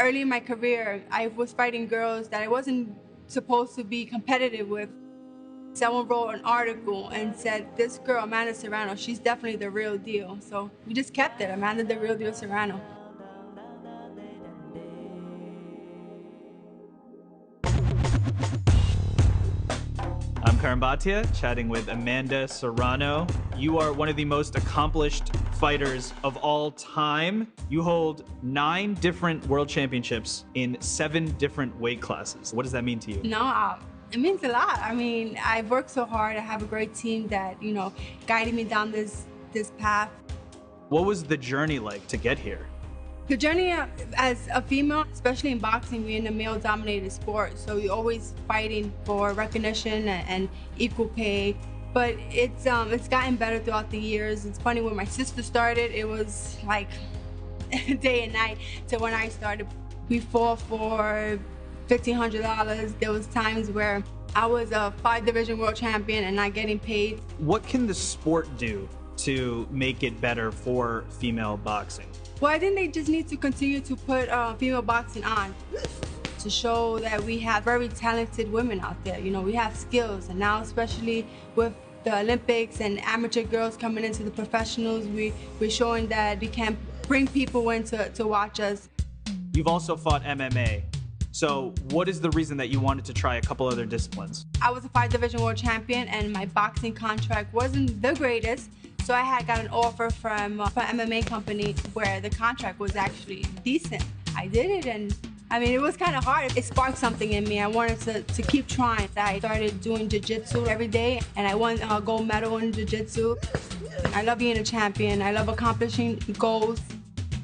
Early in my career, I was fighting girls that I wasn't supposed to be competitive with. Someone wrote an article and said, this girl, Amanda Serrano, she's definitely the real deal. So we just kept it, Amanda the real deal Serrano. I'm Karan Bhatia, chatting with Amanda Serrano. You are one of the most accomplished fighters of all time. You hold 9 different world championships in 7 different weight classes. What does that mean to you? No, it means a lot. I mean, I've worked so hard. I have a great team that, guided me down this path. What was the journey like to get here? The journey as a female, especially in boxing, we're in a male-dominated sport, so you're always fighting for recognition and equal pay. But it's gotten better throughout the years. It's funny, when my sister started, it was like day and night to when I started. We fought for $1,500. There was times where I was a 5-division world champion and not getting paid. What can the sport do to make it better for female boxing? Well, I think they just need to continue to put female boxing on to show that we have very talented women out there. We have skills, and now especially with the Olympics and amateur girls coming into the professionals, we're showing that we can bring people in to watch us. You've also fought MMA. So what is the reason that you wanted to try a couple other disciplines? I was a 5-division world champion, and my boxing contract wasn't the greatest. So I had got an offer from an MMA company where the contract was actually decent. I did it, and I mean, it was kind of hard. It sparked something in me. I wanted to keep trying. I started doing jiu-jitsu every day, and I won a gold medal in jiu-jitsu. I love being a champion. I love accomplishing goals.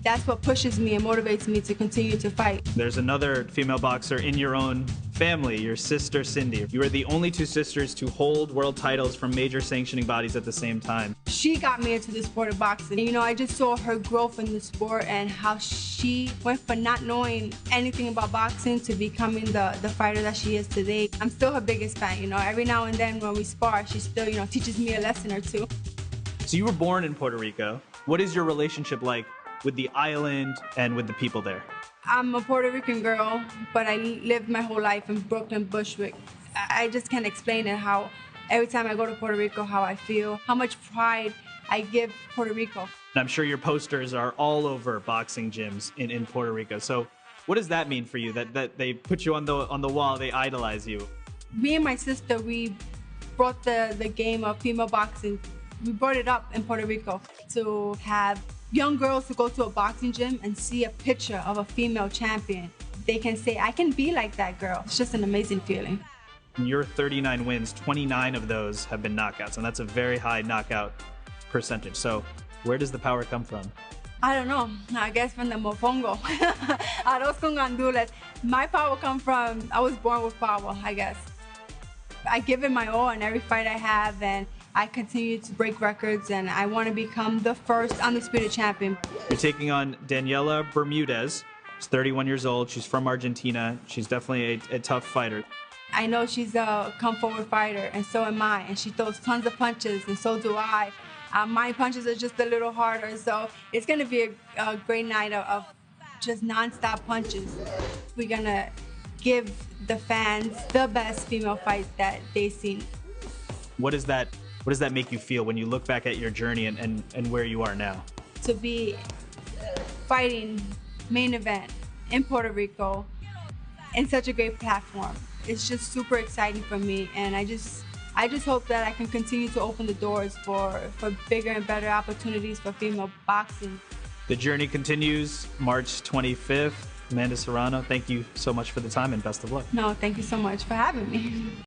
That's what pushes me and motivates me to continue to fight. There's another female boxer in your own family, your sister Cindy. You are the only 2 sisters to hold world titles from major sanctioning bodies at the same time. She got me into the sport of boxing. I just saw her growth in the sport and how she went from not knowing anything about boxing to becoming the fighter that she is today. I'm still her biggest fan. Every now and then when we spar, she still, teaches me a lesson or 2. So you were born in Puerto Rico. What is your relationship like with the island and with the people there? I'm a Puerto Rican girl, but I lived my whole life in Brooklyn, Bushwick. I just can't explain it, how every time I go to Puerto Rico, how I feel, how much pride I give Puerto Rico. And I'm sure your posters are all over boxing gyms in Puerto Rico. So what does that mean for you, that they put you on the wall, they idolize you? Me and my sister, we brought the game of female boxing, we brought it up in Puerto Rico to have young girls who go to a boxing gym and see a picture of a female champion. They can say, I can be like that girl. It's just an amazing feeling. In your 39 wins, 29 of those have been knockouts, and that's a very high knockout percentage. So where does the power come from? I don't know. I guess from the mofongo. Arroz con gandules. My power comes from, I was born with power, I guess. I give it my all in every fight I have, and I continue to break records, and I want to become the first undisputed champion. You're taking on Daniela Bermudez. She's 31 years old. She's from Argentina. She's definitely a tough fighter. I know she's a come-forward fighter, and so am I. And she throws tons of punches, and so do I. My punches are just a little harder, so it's going to be a great night of just non-stop punches. We're going to give the fans the best female fight that they've seen. What does that make you feel when you look back at your journey and where you are now? To be fighting main event in Puerto Rico in such a great platform, it's just super exciting for me, and I just hope that I can continue to open the doors for bigger and better opportunities for female boxing. The journey continues March 25th. Amanda Serrano, thank you so much for the time and best of luck. No, thank you so much for having me.